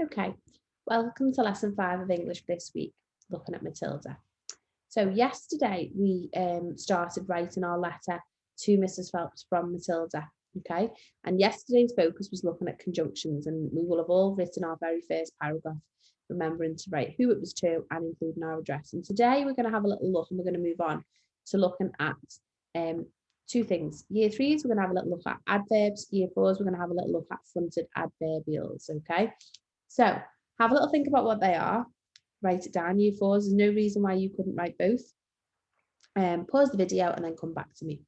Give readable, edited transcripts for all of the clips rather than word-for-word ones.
Okay, welcome to lesson 5 of English this week, looking at Matilda. So yesterday we started writing our letter to Mrs. Phelps from Matilda, okay? And yesterday's focus was looking at conjunctions, and we will have all written our very first paragraph, remembering to write who it was to and including our address. And today we're going to have a little look, and we're going to move on to looking at two things. Year 3s, we're going to have a little look at adverbs. Year 4s, we're going to have a little look at fronted adverbials, okay? So have a little think about what they are. Write it down, year 4s. There's no reason why you couldn't write both. Pause the video and then come back to me.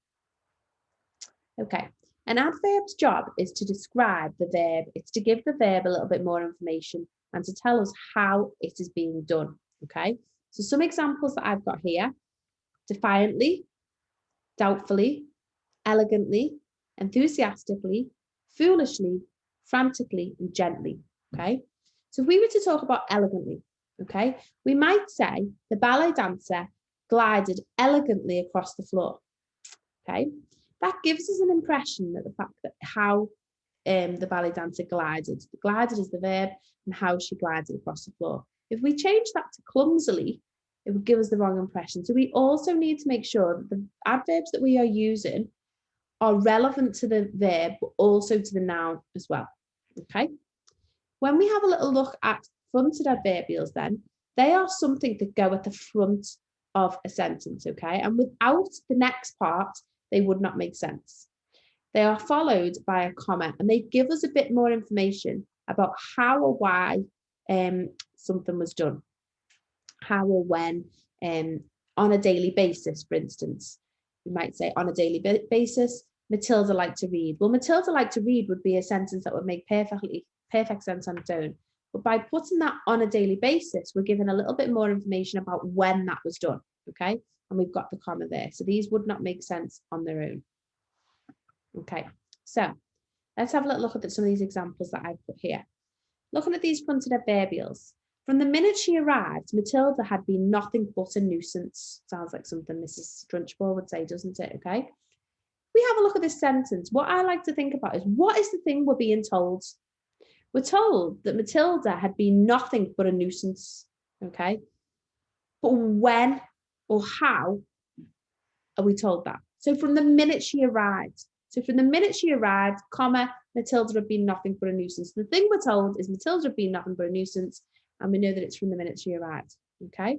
Okay, an adverb's job is to describe the verb. It's to give the verb a little bit more information and to tell us how it is being done. Okay, so some examples that I've got here: defiantly, doubtfully, elegantly, enthusiastically, foolishly, frantically, and gently. Okay, so if we were to talk about elegantly, okay, we might say the ballet dancer glided elegantly across the floor. Okay, that gives us an impression that the fact that how the ballet dancer glided is the verb, and how she glided across the floor. If we change that to clumsily, it would give us the wrong impression. So we also need to make sure that the adverbs that we are using are relevant to the verb, but also to the noun as well. Okay. When we have a little look at fronted adverbials, then they are something that go at the front of a sentence, okay? And without the next part, they would not make sense. They are followed by a comma, and they give us a bit more information about how or why something was done, how or when, on a daily basis, for instance. We might say on a daily basis, Matilda liked to read. Well, Matilda liked to read would be a sentence that would make perfect sense on its own. But by putting that on a daily basis, we're given a little bit more information about when that was done, okay? And we've got the comma there. So these would not make sense on their own. Okay, so let's have a little look at some of these examples that I've put here. Looking at these fronted adverbials. From the minute she arrived, Matilda had been nothing but a nuisance. Sounds like something Mrs. Trunchbull would say, doesn't it? Okay. We have a look at this sentence. What I like to think about is, what is the thing we're being told? We're told that Matilda had been nothing but a nuisance. Okay. But when or how are we told that? So from the minute she arrived. So from the minute she arrived, comma, Matilda had been nothing but a nuisance. The thing we're told is Matilda had been nothing but a nuisance, and we know that it's from the minute she arrived, okay?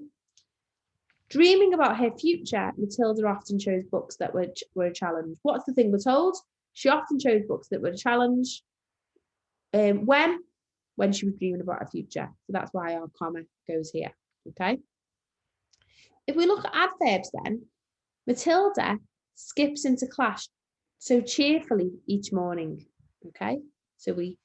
Dreaming about her future, Matilda often chose books that were a challenge. What's the thing we're told? She often chose books that were a challenge. When she was dreaming about her future. So that's why our comma goes here, okay? If we look at adverbs then, Matilda skips into class so cheerfully each morning, okay? So we've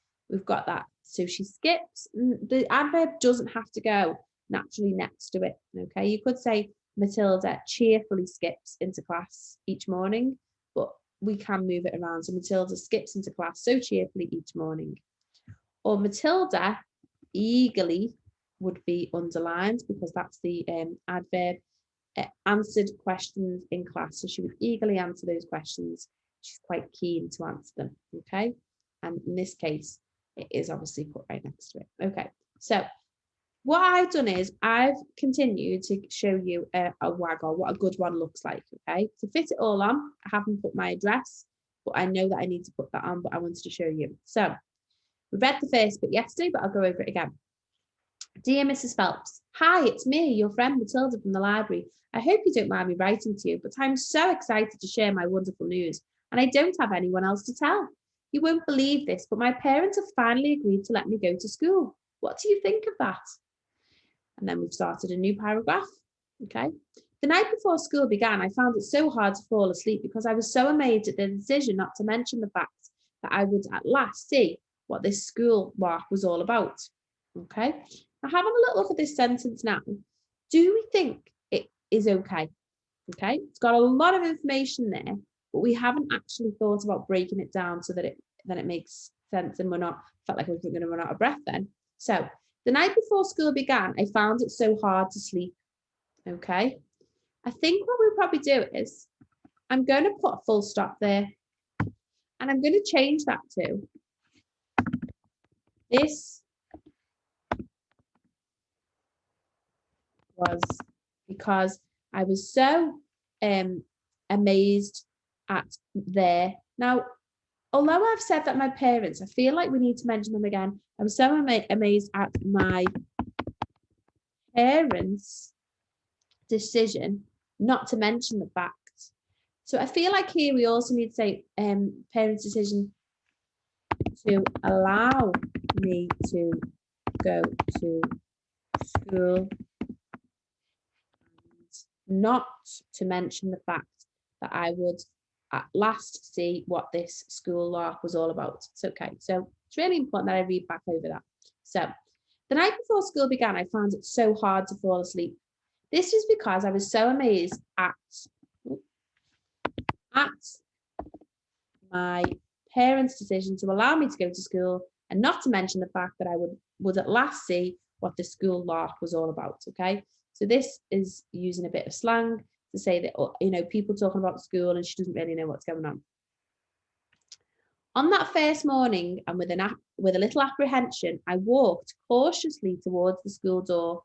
got that. So she skips, the adverb doesn't have to go naturally next to it, okay? You could say Matilda cheerfully skips into class each morning, but we can move it around. So Matilda skips into class so cheerfully each morning. Or Matilda eagerly would be underlined because that's the adverb. Answered questions in class. So she would eagerly answer those questions. She's quite keen to answer them, okay? And in this case, it is obviously put right next to it. Okay, so what I've done is I've continued to show you a waggle, what a good one looks like, okay? To fit it all on, I haven't put my address, but I know that I need to put that on, but I wanted to show you. So we read the first bit yesterday, but I'll go over it again. Dear Mrs. Phelps, hi, it's me, your friend Matilda from the library. I hope you don't mind me writing to you, but I'm so excited to share my wonderful news, and I don't have anyone else to tell. You won't believe this, but my parents have finally agreed to let me go to school. What do you think of that? And then we've started a new paragraph. Okay. The night before school began, I found it so hard to fall asleep because I was so amazed at the decision not to mention the fact that I would at last see what this school work was all about. Okay. Now, having a little look at this sentence now, do we think it is okay? Okay, it's got a lot of information there, but we haven't actually thought about breaking it down so that it makes sense and we're not felt like we were going to run out of breath then. So the night before school began, I found it so hard to sleep. Okay, I think what we'll probably do is I'm going to put a full stop there and I'm going to change that to this was because I was so amazed at there. Now, although I've said that my parents, I feel like we need to mention them again. I was so amazed at my parents' decision not to mention the fact. So I feel like here we also need to say parents' decision to allow me to go to school, and not to mention the fact that I would at last see what this school lark was all about. It's okay. So it's really important that I read back over that. So the night before school began, I found it so hard to fall asleep. This was because I was so amazed at my parents' decision to allow me to go to school, and not to mention the fact that I would at last see what the school lark was all about. Okay, so this is using a bit of slang to say that, you know, people talking about school and she doesn't really know what's going on. On that first morning, and with a little apprehension, I walked cautiously towards the school door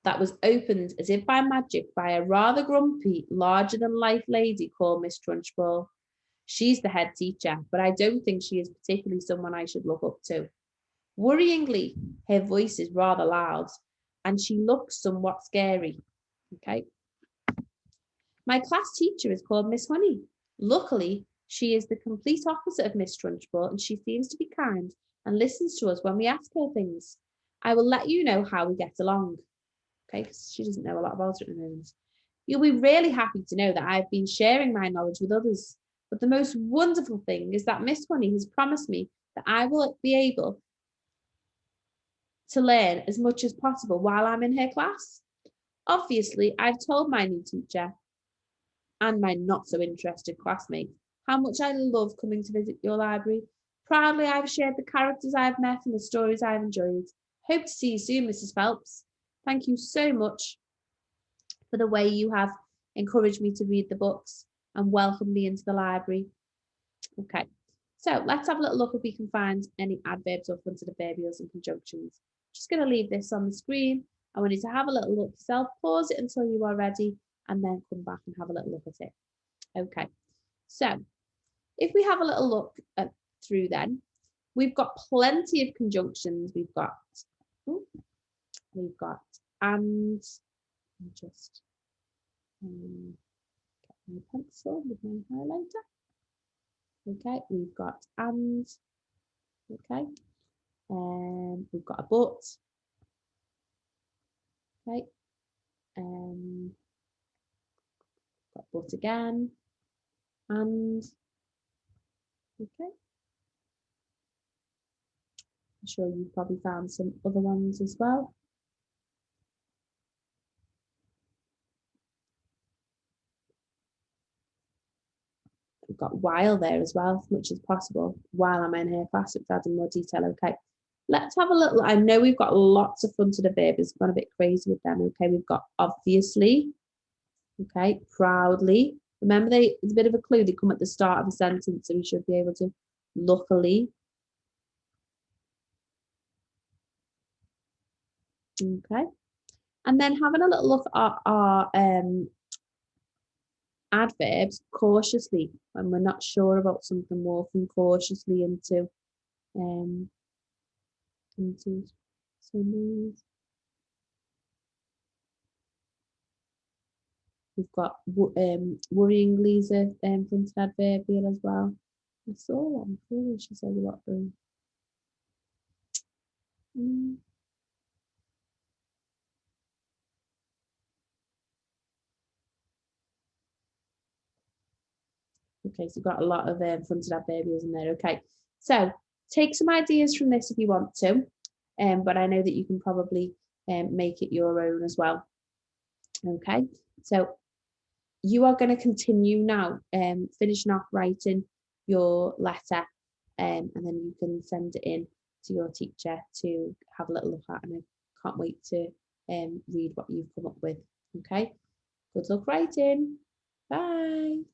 that was opened as if by magic by a rather grumpy, larger-than-life lady called Miss Trunchbull. She's the head teacher, but I don't think she is particularly someone I should look up to. Worryingly, her voice is rather loud, and she looks somewhat scary. Okay. My class teacher is called Miss Honey. Luckily, she is the complete opposite of Miss Trunchbull, and she seems to be kind and listens to us when we ask her things. I will let you know how we get along. Okay, because she doesn't know a lot about it at the moment. You'll be really happy to know that I've been sharing my knowledge with others. But the most wonderful thing is that Miss Honey has promised me that I will be able to learn as much as possible while I'm in her class. Obviously, I've told my new teacher and my not so interested classmate how much I love coming to visit your library. Proudly, I've shared the characters I've met and the stories I've enjoyed. Hope to see you soon, Mrs. Phelps. Thank you so much for the way you have encouraged me to read the books and welcomed me into the library. Okay, so let's have a little look if we can find any adverbs or fronted adverbials and conjunctions. Just going to leave this on the screen. I want you to have a little look yourself, pause it until you are ready, and then come back and have a little look at it. Okay, so if we have a little look through then, we've got plenty of conjunctions. We've got and, just get my pencil with my highlighter. Okay, we've got and, okay, we've got a but, okay, got but again, and, okay. I'm sure you've probably found some other ones as well. We've got while there as well, as much as possible, while I'm in her class, which adds in more detail. Okay, let's have a little, I know we've got lots of fronted adverbials, gone a bit crazy with them. Okay, we've got obviously, okay, proudly. Remember, it's a bit of a clue, they come at the start of a sentence, so we should be able to, luckily. Okay, and then having a little look at our adverbs, cautiously, when we're not sure about something, walking cautiously into some. We've got worryingly is a fronted adverbial as well. I saw that, I'm sure she said a lot of Okay, so we've got a lot of fronted adverbials in there. Okay, so take some ideas from this if you want to, but I know that you can probably make it your own as well. Okay, so you are going to continue now, finishing off writing your letter, and then you can send it in to your teacher to have a little look at, and I can't wait to read what you've come up with. Okay, good luck writing. Bye.